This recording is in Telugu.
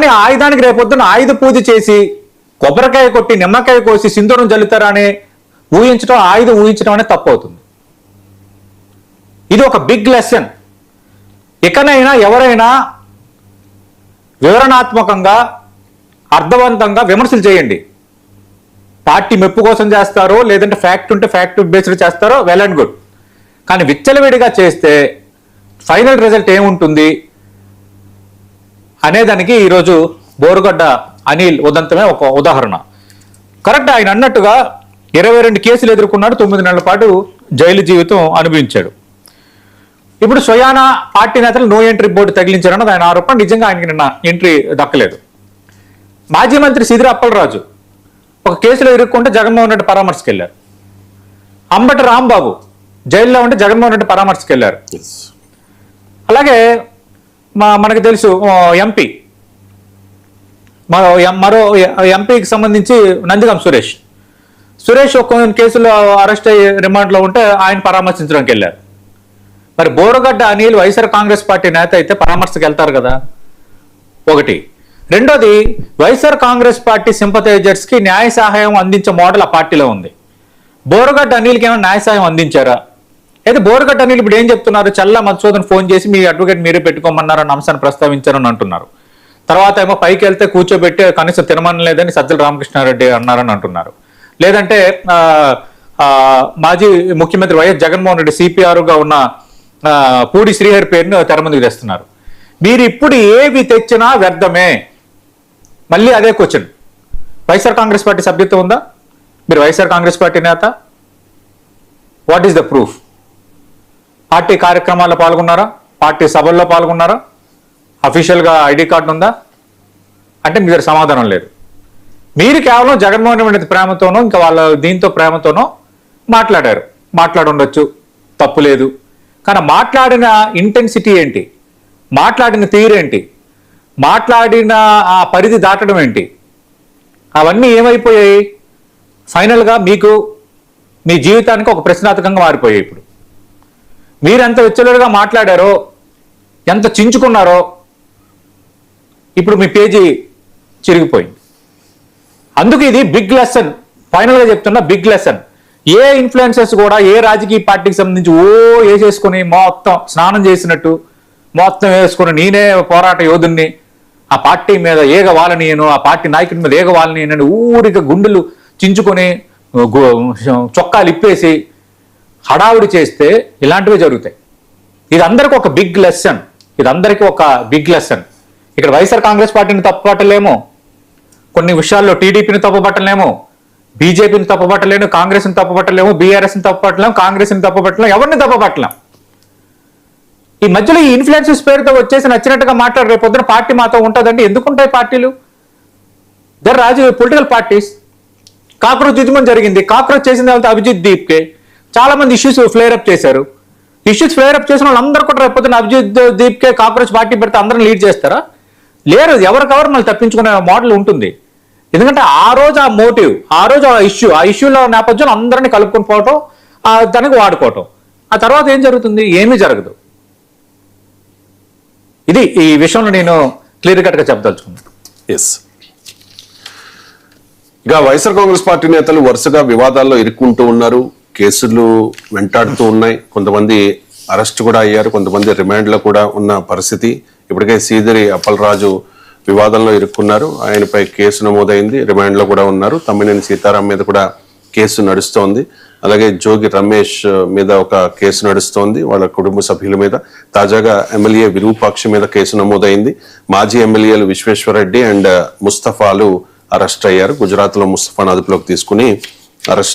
కానీ ఆ ఆయుధానికి రేపొద్దున ఆయుధ పూజ చేసి కొబ్బరికాయ కొట్టి నిమ్మకాయ కోసి సింధూరం జల్లుతారని ఊహించడం, ఆయుధం ఊహించడం అనేది తప్పు అవుతుంది. ఇది ఒక బిగ్ లెసన్. ఇకనైనా ఎవరైనా వివరణాత్మకంగా అర్థవంతంగా విమర్శలు చేయండి. పార్టీ మెప్పు కోసం చేస్తారో లేదంటే ఫ్యాక్ట్ ఉంటే ఫ్యాక్ట్ బేస్డ్ చేస్తారో వెల్ అండ్ గుడ్. కానీ విచ్చలవిడిగా చేస్తే ఫైనల్ రిజల్ట్ ఏముంటుంది అనేదానికి ఈరోజు బోరుగడ్డ అనిల్ ఉదంతమే ఒక ఉదాహరణ. కరెక్ట్, ఆయన అన్నట్టుగా 22 కేసులు ఎదుర్కొన్నాడు, 9 నెలల పాటు జైలు జీవితం అనుభవించాడు. ఇప్పుడు స్వయానా పార్టీ నేతలు నో ఎంట్రీ బోర్డు తగిలించారన్నది ఆయన ఆరోపణ. నిజంగా ఆయనకి నిన్న ఎంట్రీ దక్కలేదు. మాజీ మంత్రి సిదిరి అప్పలరాజు ఒక కేసులో ఇరుక్కుంటే జగన్మోహన్ రెడ్డి పరామర్శకు వెళ్ళారు. అంబటి రాంబాబు జైల్లో ఉంటే జగన్మోహన్ రెడ్డి పరామర్శకు వెళ్ళారు. అలాగే మనకు తెలుసు ఎంపీ, మరో ఎంపీకి సంబంధించి నందిగం సురేష్ ఒక కేసులో అరెస్ట్ అయ్యి రిమాండ్లో ఉంటే ఆయన పరామర్శించడానికి వెళ్ళారు. మరి బోరుగడ్డ అనిల్ వైఎస్ఆర్ కాంగ్రెస్ పార్టీ నేత అయితే పరామర్శకు వెళ్తారు కదా, ఒకటి. రెండోది, వైఎస్ఆర్ కాంగ్రెస్ పార్టీ సింపథైజర్స్ కి న్యాయ సహాయం అందించే మోడల్ ఆ పార్టీలో ఉంది. బోరుగడ్డ అనిల్కి ఏమైనా న్యాయ సహాయం అందించారా? అయితే బోరుగడ్డ అనిల్ ఇప్పుడు ఏం చెప్తున్నారు? చల్లా మధుసూదన్ ఫోన్ చేసి మీ అడ్వకేట్ మీరే పెట్టుకోమన్నారన్న అంశాన్ని ప్రస్తావించారని అంటున్నారు. తర్వాత ఏమో పైకి వెళ్తే కూర్చోబెట్టి కనీసం తినమని లేదని సజ్జల రామకృష్ణారెడ్డి అన్నారని అంటున్నారు. లేదంటే మాజీ ముఖ్యమంత్రి వైఎస్ జగన్మోహన్ రెడ్డి సిపిఆర్గా ఉన్న పూడి శ్రీహరి పేరును తెరమందికి తెస్తున్నారు. మీరు ఇప్పుడు ఏవి తెచ్చినా వ్యర్థమే. మళ్ళీ అదే క్వశ్చన్, వైఎస్ఆర్ కాంగ్రెస్ పార్టీ సభ్యత్వం ఉందా? మీరు వైఎస్ఆర్ కాంగ్రెస్ పార్టీ నేత? What is the proof? Party కార్యక్రమాల్లో పాల్గొన్నారా? పార్టీ సభల్లో పాల్గొన్నారా? అఫీషియల్గా ఐడి కార్డు ఉందా అంటే మీ దగ్గర సమాధానం లేదు. మీరు కేవలం జగన్మోహన్ రెడ్డి ప్రేమతోనో ఇంకా వాళ్ళ దీంతో ప్రేమతోనో మాట్లాడుండొచ్చు, తప్పు లేదు. కానీ మాట్లాడిన ఇంటెన్సిటీ ఏంటి, మాట్లాడిన తీరేంటి, మాట్లాడిన ఆ పరిధి దాటడం ఏంటి, అవన్నీ ఏమైపోయాయి? ఫైనల్గా మీకు మీ జీవితానికి ఒక ప్రశ్నార్థకంగా మారిపోయాయి. ఇప్పుడు మీరు ఎంత విచ్చలుడిగా మాట్లాడారో, ఎంత చించుకున్నారో, ఇప్పుడు మీ పేజీ చిరిగిపోయింది. అందుకు ఇది బిగ్ లెసన్. ఫైనల్గా చెప్తున్నా, బిగ్ లెసన్. ఏ ఇన్ఫ్లుయెన్సర్స్ కూడా ఏ రాజకీయ పార్టీకి సంబంధించి వేసేసుకుని మొత్తం స్నానం చేసినట్టు మొత్తం వేసుకుని నేనే పోరాట యోధుని, ఆ పార్టీ మీద ఏగవాలని, ఆ పార్టీ నాయకుడి మీద ఏగవాలని నేను ఊరిక గుండెలు చించుకొని చొక్కాలు ఇప్పేసి హడావుడి చేస్తే ఇలాంటివే జరుగుతాయి. ఇది అందరికీ ఒక బిగ్ లెసన్. ఇక్కడ వైఎస్ఆర్ కాంగ్రెస్ పార్టీని తప్పుపట్టలేము, కొన్ని విషయాల్లో టీడీపీని తప్పుపట్టలేము, బీజేపీని తప్పుపట్టలేము, కాంగ్రెస్ని తప్పుపట్టలేము, బీఆర్ఎస్ని తప్పుపట్టలేము, కాంగ్రెస్ని తప్పుపట్టలేము, ఎవరిని తప్పుపట్టలేం. ఈ మధ్యలో ఈ ఇన్ఫ్లుయెన్సెస్ పేరుతో వచ్చేసి నచ్చినట్టుగా మాట్లాడు రేపు పొద్దున పార్టీ మాతో ఉంటుందంటే ఎందుకు ఉంటాయి పార్టీలు? There political parties. కాక్రోచ్ ఉద్యమం జరిగింది, కాక్రోచ్ చేసింది అభిజిత్ దీప్కే. చాలా మంది ఇష్యూస్ ఫ్లేరప్ చేశారు. ఇష్యూస్ ఫ్లేరప్ చేసిన వాళ్ళందరూ కూడా రేపు పొద్దున అభిజిత్ దీప్కే కాక్రోచ్ పార్టీ పెడితే అందరం లీడ్ చేస్తారా? లేరు. ఎవరికెవరు మళ్ళీ తప్పించుకునే మోడల్ ఉంటుంది. ఎందుకంటే ఆ రోజు ఆ మోటివ్, ఆ రోజు ఆ ఇష్యూలో నేపథ్యంలో అందరినీ కలుపుకొని పోవటం, దానికి వాడుకోవటం. ఆ తర్వాత ఏం జరుగుతుంది? ఏమీ జరగదు. ఇది ఈ విషయంలో నేను క్లియర్ కట్ గా చెప్పదలుచుకున్నాను. ఎస్, ఇక వైఎస్ఆర్ కాంగ్రెస్ పార్టీ నేతలు వరుసగా వివాదాల్లో ఇరుక్కుంటూ ఉన్నారు, కేసులు వెంటాడుతూ ఉన్నాయి, కొంతమంది అరెస్ట్ కూడా అయ్యారు, కొంతమంది రిమాండ్ లో కూడా ఉన్న పరిస్థితి. ఇప్పటికే సిదిరి అప్పలరాజు వివాదంలో ఇరుక్కున్నారు, ఆయనపై కేసు నమోదైంది, రిమాండ్ లో కూడా ఉన్నారు. తమ్మినేని సీతారాం మీద కూడా కేసు నడుస్తోంది. అలాగే జోగి రమేష్ మీద ఒక కేసు నడుస్తోంది, వాళ్ళ కుటుంబ సభ్యుల మీద. తాజాగా ఎమ్మెల్యే విరూపాక్ష మీద కేసు నమోదైంది. మాజీ ఎమ్మెల్యేలు విశ్వేశ్వరరెడ్డి అండ్ ముస్తఫాలు అరెస్ట్ అయ్యారు. గుజరాత్ లో ముస్తఫాను అదుపులోకి తీసుకుని అరెస్ట్